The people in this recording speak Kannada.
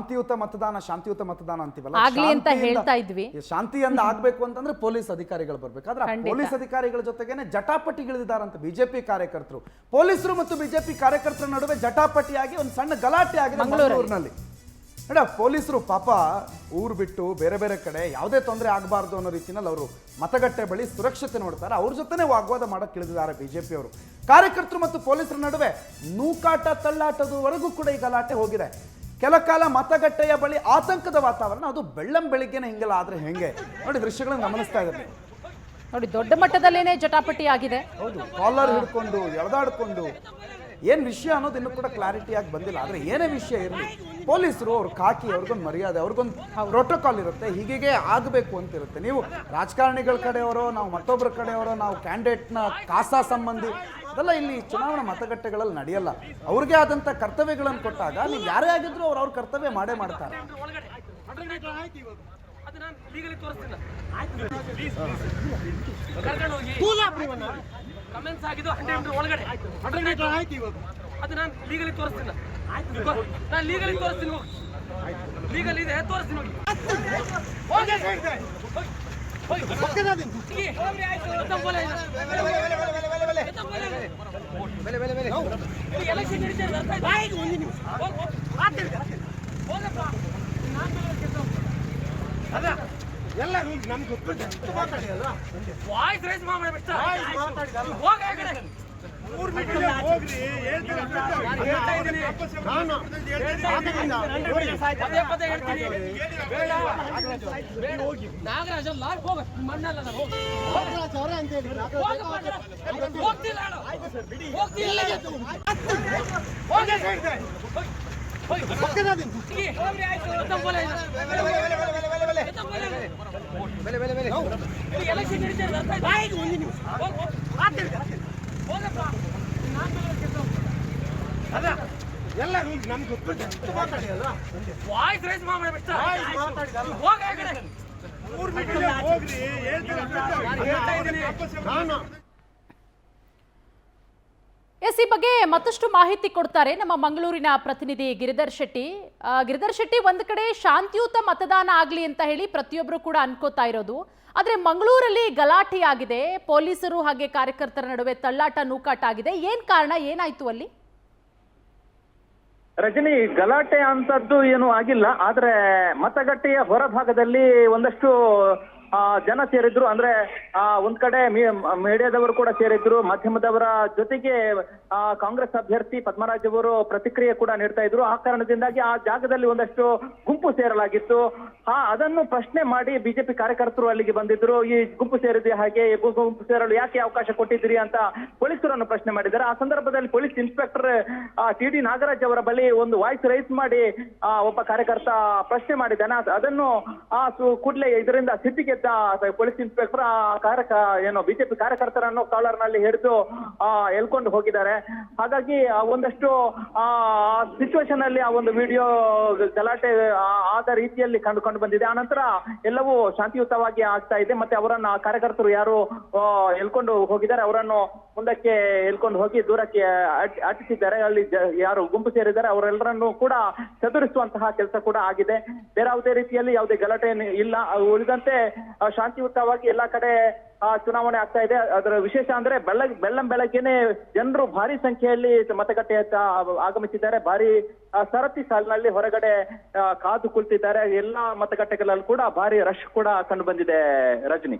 ಶಾಂತಿಯುತ ಮತದಾನ ಅಂತೀವಲ್ಲ, ಆಗ್ಲಿ ಅಂತ ಹೇಳ್ತಾ ಇದ್ವಿ. ಶಾಂತಿಯಿಂದ ಆಗ್ಬೇಕು ಅಂತಂದ್ರೆ ಪೊಲೀಸ್ ಅಧಿಕಾರಿಗಳು ಬರ್ಬೇಕು. ಆದ್ರೆ ಪೊಲೀಸ್ ಅಧಿಕಾರಿಗಳ ಜೊತೆಗೇನೆ ಜಟಾಪಟಿಗಳಿದಾರಂತ ಬಿಜೆಪಿ ಕಾರ್ಯಕರ್ತರು. ಪೊಲೀಸರು ಮತ್ತು ಬಿಜೆಪಿ ಕಾರ್ಯಕರ್ತರ ನಡುವೆ ಜಟಾಪಟಿಯಾಗಿ ಒಂದು ಸಣ್ಣ ಗಲಾಟೆ ಆಗಿದೆ ಮಂಗಳೂರಿನಲ್ಲಿ. ಪೊಲೀಸರು ಪಾಪ ಊರು ಬಿಟ್ಟು ಬೇರೆ ಬೇರೆ ಕಡೆ ಯಾವುದೇ ತೊಂದರೆ ಆಗಬಾರ್ದು ಅನ್ನೋ ರೀತಿಯಲ್ಲಿ ಅವರು ಮತಗಟ್ಟೆ ಬಳಿ ಸುರಕ್ಷತೆ ನೋಡ್ತಾರೆ. ಅವ್ರ ಜೊತೆನೆ ವಾಗ್ವಾದ ಮಾಡಕ್ಕೆ ಇಳಿದಿದ್ದಾರೆ ಬಿಜೆಪಿ ಅವರು. ಕಾರ್ಯಕರ್ತರು ಮತ್ತು ಪೊಲೀಸರ ನಡುವೆ ನೂಕಾಟ ತಳ್ಳಾಟದವರೆಗೂ ಕೂಡ ಈ ಗಲಾಟೆ ಹೋಗಿದೆ. ಕೆಲ ಕಾಲ ಮತಗಟ್ಟೆಯ ಬಳಿ ಆತಂಕದ ವಾತಾವರಣ. ಅದು ಬೆಳ್ಳಂಬೆಳಿಗ್ಗೆನೆ ಹಿಂಗೆಲ್ಲ ಆದ್ರೆ ಹೆಂಗೆ ನೋಡಿ, ದೃಶ್ಯಗಳನ್ನು ಗಮನಿಸ್ತಾ ಇದ್ದಾರೆ ನೋಡಿ. ದೊಡ್ಡ ಮಟ್ಟದಲ್ಲೇನೆ ಜಟಾಪಟಿ ಆಗಿದೆ. ಹೌದು, ಕಾಲರ್ ಹಿಡ್ಕೊಂಡು ಎಳೆದಾಡ್ಕೊಂಡು ಏನ್ ವಿಷಯ ಅನ್ನೋದು ಇನ್ನೂ ಕೂಡ ಕ್ಲಾರಿಟಿ ಆಗಿ ಬಂದಿಲ್ಲ. ಆದ್ರೆ ಏನೇ ವಿಷಯ ಇರಲಿ, ಪೊಲೀಸರು ಅವ್ರ ಕಾಕಿ, ಅವ್ರಿಗೊಂದು ಮರ್ಯಾದೆ, ಅವ್ರಿಗೊಂದು ಪ್ರೋಟೋಕಾಲ್ ಇರುತ್ತೆ, ಹೀಗೆ ಆಗಬೇಕು ಅಂತ ಇರುತ್ತೆ. ನೀವು ರಾಜಕಾರಣಿಗಳ ಕಡೆಯವರೋ, ನಾವು ಮತ್ತೊಬ್ಬರ ಕಡೆಯವರೋ, ನಾವು ಕ್ಯಾಂಡಿಡೇಟ್ನ ಕಾಸಾ ಸಂಬಂಧಿ ಅದೆಲ್ಲ ಇಲ್ಲಿ ಚುನಾವಣಾ ಮತಗಟ್ಟೆಗಳಲ್ಲಿ ನಡೆಯಲ್ಲ. ಅವ್ರಿಗೆ ಆದಂಥ ಕರ್ತವ್ಯಗಳನ್ನು ಕೊಟ್ಟಾಗ ನೀವು ಯಾರೇ ಆಗಿದ್ರು ಅವ್ರ ಕರ್ತವ್ಯ ಮಾಡೇ ಮಾಡ್ತಾರೆ. ಕಮೆಂಟ್ಸ್ ಆಗಿದ್ದು 100 ಒಳಗಡೆ ಅದು ನಾನು ಲೀಗಲಿ ತೋರಿಸ್ತೀನಿ. ನಾನು ಲೀಗಲಿ ತೋರಿಸ್ತೀನಿ, ಲೀಗಲ್ ಇದೆ ತೋರಿಸ್ತೀನಿ. ಎಲೆಕ್ಷನ್ ಎಲ್ಲ ನಮ್ಗೆ ವಾಯ್ಸ್ ರೈಸ್ ಮಾಡಿ ನಾಗರಾಜ್ ಹೋಗ ಮಣ್ಣಲ್ಲ ಎಲ್ಲ ನಮ್ಗೆ ವಾಯ್ಸ್ ರೈಸ್ ಮಾಡಿ ಈ ಬಗ್ಗೆ ಮತ್ತಷ್ಟು ಮಾಹಿತಿ ಕೊಡ್ತಾರೆ ನಮ್ಮ ಮಂಗಳೂರಿನ ಪ್ರತಿನಿಧಿ ಗಿರಿಧರ್ ಶೆಟ್ಟಿ. ಗಿರಿಧರ್ ಶೆಟ್ಟಿ, ಒಂದು ಕಡೆ ಶಾಂತಿಯುತ ಮತದಾನ ಆಗ್ಲಿ ಅಂತ ಹೇಳಿ ಪ್ರತಿಯೊಬ್ಬರು ಕೂಡ ಅನ್ಕೋತಾ ಇರೋದು, ಆದ್ರೆ ಮಂಗಳೂರಲ್ಲಿ ಗಲಾಟೆ ಆಗಿದೆ. ಪೊಲೀಸರು ಹಾಗೆ ಕಾರ್ಯಕರ್ತರ ನಡುವೆ ತಳ್ಳಾಟ ನೂಕಾಟ ಆಗಿದೆ. ಏನ್ ಕಾರಣ, ಏನಾಯ್ತು ಅಲ್ಲಿ? ರಜನಿ, ಗಲಾಟೆ ಅಂತದ್ದು ಏನು ಆಗಿಲ್ಲ. ಆದ್ರೆ ಮತಗಟ್ಟೆಯ ಹೊರಭಾಗದಲ್ಲಿ ಒಂದಷ್ಟು ಜನ ಸೇರಿದ್ರು. ಅಂದ್ರೆ ಒಂದ್ ಕಡೆ ಮೀಡಿಯಾದವರು ಕೂಡ ಸೇರಿದ್ರು, ಮಾಧ್ಯಮದವರ ಜೊತೆಗೆ ಕಾಂಗ್ರೆಸ್ ಅಭ್ಯರ್ಥಿ ಪದ್ಮರಾಜ್ ಅವರು ಪ್ರತಿಕ್ರಿಯೆ ಕೂಡ ನೀಡ್ತಾ ಇದ್ರು. ಆ ಕಾರಣದಿಂದಾಗಿ ಆ ಜಾಗದಲ್ಲಿ ಒಂದಷ್ಟು ಗುಂಪು ಸೇರಲಾಗಿತ್ತು. ಅದನ್ನು ಪ್ರಶ್ನೆ ಮಾಡಿ ಬಿಜೆಪಿ ಕಾರ್ಯಕರ್ತರು ಅಲ್ಲಿಗೆ ಬಂದಿದ್ರು. ಈ ಗುಂಪು ಸೇರಿದೆ, ಹಾಗೆ ಗುಂಪು ಸೇರಲು ಯಾಕೆ ಅವಕಾಶ ಕೊಟ್ಟಿದ್ದೀರಿ ಅಂತ ಪೊಲೀಸರನ್ನು ಪ್ರಶ್ನೆ ಮಾಡಿದ್ದಾರೆ. ಆ ಸಂದರ್ಭದಲ್ಲಿ ಪೊಲೀಸ್ ಇನ್ಸ್ಪೆಕ್ಟರ್ ಟಿ ನಾಗರಾಜ್ ಅವರ ಬಳಿ ಒಂದು ವಾಯ್ಸ್ ರೈಸ್ ಮಾಡಿ ಒಬ್ಬ ಕಾರ್ಯಕರ್ತ ಪ್ರಶ್ನೆ ಮಾಡಿದ್ದಾನೆ. ಅದನ್ನು ಕೂಡಲೇ ಇದರಿಂದ ಸಿಟ್ಟಿಗೆದ್ದ ಪೊಲೀಸ್ ಇನ್ಸ್ಪೆಕ್ಟರ್ ಏನು ಬಿಜೆಪಿ ಕಾರ್ಯಕರ್ತರನ್ನು ಕಾಲರ್ ನಲ್ಲಿ ಹಿಡಿದು ಎಳ್ಕೊಂಡು ಹೋಗಿದ್ದಾರೆ. ಹಾಗಾಗಿ ಒಂದಷ್ಟು ಸಿಚುವೇಶನ್ ಅಲ್ಲಿ ಆ ಒಂದು ವಿಡಿಯೋ ಗಲಾಟೆ ಆದ ರೀತಿಯಲ್ಲಿ ಕಂಡು ಬಂದಿದೆ. ಆನಂತರ ಎಲ್ಲವೂ ಶಾಂತಿಯುತವಾಗಿ ಆಗ್ತಾ ಇದೆ. ಮತ್ತೆ ಅವರನ್ನ ಕಾರ್ಯಕರ್ತರು ಯಾರು ಎಳ್ಕೊಂಡು ಹೋಗಿದ್ದಾರೆ ಅವರನ್ನು ಮುಂದಕ್ಕೆ ಎಳ್ಕೊಂಡು ಹೋಗಿ ದೂರಕ್ಕೆ ಅಟ್ಟಿಸಿದ್ದಾರೆ. ಅಲ್ಲಿ ಯಾರು ಗುಂಪು ಸೇರಿದ್ದಾರೆ ಅವರೆಲ್ಲರನ್ನು ಕೂಡ ಚದುರಿಸುವಂತಹ ಕೆಲಸ ಕೂಡ ಆಗಿದೆ. ಬೇರೆ ಯಾವುದೇ ರೀತಿಯಲ್ಲಿ ಯಾವುದೇ ಗಲಾಟೆ ಇಲ್ಲ. ಉಳಿದಂತೆ ಶಾಂತಿಯುತವಾಗಿ ಎಲ್ಲಾ ಕಡೆ ಚುನಾವಣೆ ಆಗ್ತಾ ಇದೆ. ಅದರ ವಿಶೇಷ ಅಂದ್ರೆ ಬೆಳ್ಳಂಬೆಳಗ್ಗೆನೆ ಜನರು ಭಾರಿ ಸಂಖ್ಯೆಯಲ್ಲಿ ಮತಗಟ್ಟೆ ಆಗಮಿಸಿದ್ದಾರೆ. ಭಾರಿ ಸರತಿ ಸಾಲಿನಲ್ಲಿ ಹೊರಗಡೆ ಕಾದು ಕುಳಿತಿದ್ದಾರೆ. ಎಲ್ಲಾ ಮತಗಟ್ಟೆಗಳಲ್ಲಿ ಕೂಡ ಭಾರಿ ರಶ್ ಕೂಡ ಕಂಡು ಬಂದಿದೆ ರಜನಿ.